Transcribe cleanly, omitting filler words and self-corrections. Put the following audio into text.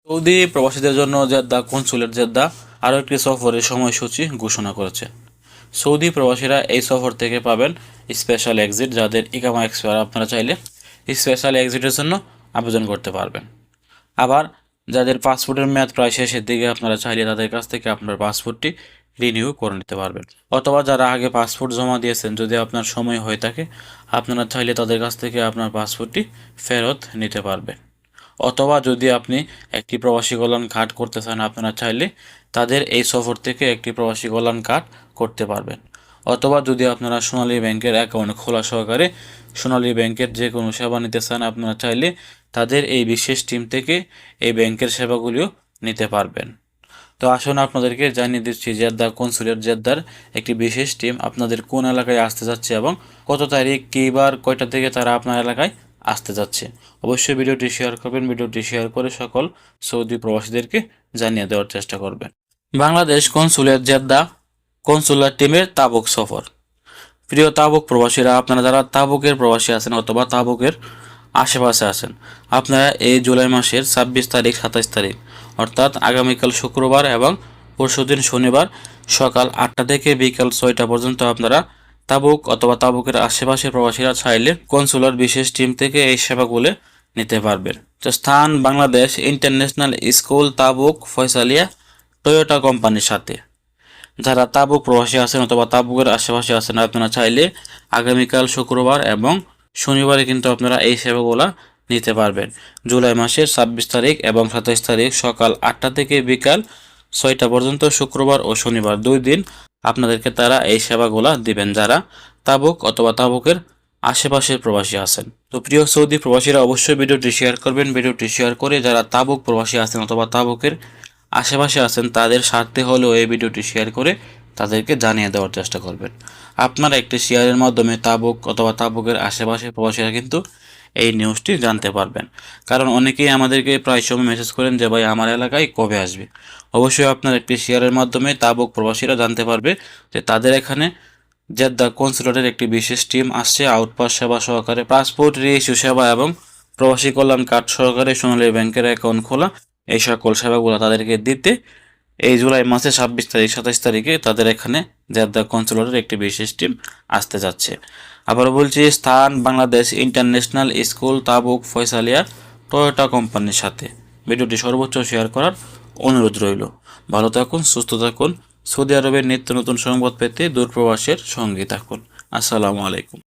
Saudi প্রবাসীদের জন্য Jeddah consulate Jeddah আরও একটি সফরের সময়সূচি ঘোষণা করেছে। সৌদি প্রবাসীরা এই সফর থেকে পাবেন স্পেশাল এক্সিট, যাদের ইকামা এক্সপায়ার আপনারা চাইলে স্পেশাল এক্সিটের জন্য আবেদন করতে পারবেন। আবার যাদের পাসপোর্টের মেয়াদ প্রায় শেষের দিকে আপনারা চাইলে তাদের কাছ থেকে আপনার পাসপোর্টটি রিনিউ করে নিতে পারবেন। অথবা যারা আগে পাসপোর্ট জমা দিয়েছেন, যদি আপনার সময় হয়ে থাকে আপনারা চাইলে তাদের কাছ থেকে আপনার পাসপোর্টটি ফেরত নিতে পারবেন। অথবা যদি আপনি একটি প্রবাসী কল্যাণ কার্ড করতে চান, আপনারা চাইলে তাদের এই সফর থেকে একটি প্রবাসী কল্যাণ কার্ড করতে পারবেন। অথবা যদি আপনারা সোনালী ব্যাংকের অ্যাকাউন্ট খোলা সহকারে সোনালী ব্যাংকের যে কোনো সেবা নিতে চান, আপনারা চাইলে তাদের এই বিশেষ টিম থেকে এই ব্যাংকের সেবাগুলিও নিতে পারবেন। তো আসুন আপনাদেরকে জানিয়ে দিচ্ছি জেদ্দা কনসুলেট জেদ্দার একটি বিশেষ টিম আপনাদের কোন এলাকায় আসতে যাচ্ছে এবং কত তারিখ কীবার কয়টা থেকে তারা আপনার এলাকায় আসতে যাচ্ছে। অবশ্যই ভিডিওটি শেয়ার করবেন, ভিডিওটি শেয়ার করে সকল সৌদি প্রবাসীদেরকে জানিয়ে দেওয়ার চেষ্টা করবেন। বাংলাদেশ কনসুলেট জেদ্দা কনসুলার টিমের তাবুক সফর। প্রিয় তাবুক প্রবাসীরা, আপনারা যারা তাবুকের প্রবাসী আছেন অথবা তাবুকের আশেপাশে আছেন, আপনারা এই জুলাই মাসের 26 তারিখ 27 তারিখ অর্থাৎ আগামীকাল শুক্রবার এবং পরশুদিন শনিবার সকাল 8টা থেকে বিকাল 6টা পর্যন্ত আপনারা তাবুক অথবা তাবুকের আশেপাশের প্রবাসীরা চাইলে কনসুলার বিশেষ টিম থেকে এই সেবাগুলো নিতে পারবেন। তো স্থান বাংলাদেশ ইন্টারন্যাশনাল স্কুল তাবুক ফয়সালিয়া টয়োটা কোম্পানির সাথে। যারা তাবুক প্রবাসী আছেন অথবা তাবুকের আশেপাশে আছেন, আপনারা চাইলে আগামীকাল শুক্রবার এবং শনিবারে কিন্তু আপনারা এই সেবাগুলো নিতে পারবেন। জুলাই মাসের 26 তারিখ এবং 27 তারিখ সকাল 8টা থেকে বিকাল 6টা পর্যন্ত শুক্রবার ও শনিবার 2 দিন আপনাদেরকে তারা এই সেবাগুলো দিবেন, যারা তাবুক অথবা তাবুকের আশেপাশের প্রবাসী আছেন। তো প্রিয় সৌদি প্রবাসীরা, অবশ্যই ভিডিওটি শেয়ার করবেন। ভিডিওটি শেয়ার করে যারা তাবুক প্রবাসী আছেন অথবা তাবুকের আশেপাশে আছেন তাদের স্বার্থে হলেও এই ভিডিওটি শেয়ার করে তাদেরকে জানিয়ে দেওয়ার চেষ্টা করবেন। আপনারা একটি শেয়ারের মাধ্যমে তাবুক অথবা তাবুকের আশেপাশে প্রবাসীরা কিন্তু এই নিউজটি জানতে পারবেন। কারণ অনেকেই আমাদেরকে প্রায় সময় মেসেজ করেন যে ভাই আমার এলাকায় কবে আসবে। অবশ্যই আপনার একটি শেয়ারের মাধ্যমে তাবুক প্রবাসীরা জানতে পারবে যে তাদের এখানে জেদ্দা কনসুলেটের একটি বিশেষ টিম আসছে আউটপাস সেবা সহকারে, পাসপোর্ট রিইস্যু সেবা এবং প্রবাসী কল্যাণ কার্ড সহকারে সোনালী ব্যাংকের অ্যাকাউন্ট খোলা, এই সকল সেবাগুলো তাদেরকে দিতে এই জুলাই মাসে 26 তারিখ 27 তারিখে তাদের এখানে জেদ্দা কনসুলেটের একটি বিশেষ টিম আসতে যাচ্ছে। আবারও বলছি, স্থান বাংলাদেশ ইন্টারন্যাশনাল স্কুল তাবুক ফয়সালিয়া টয়োটা কোম্পানির সাথে। ভিডিওটি সর্বোচ্চ শেয়ার করার অনুরোধ রইল। ভালো থাকুন, সুস্থ থাকুন। সৌদি আরবের নিত্য নতুন সংবাদ পেতে দূরপ্রবাসের সঙ্গে থাকুন। আসসালামু আলাইকুম।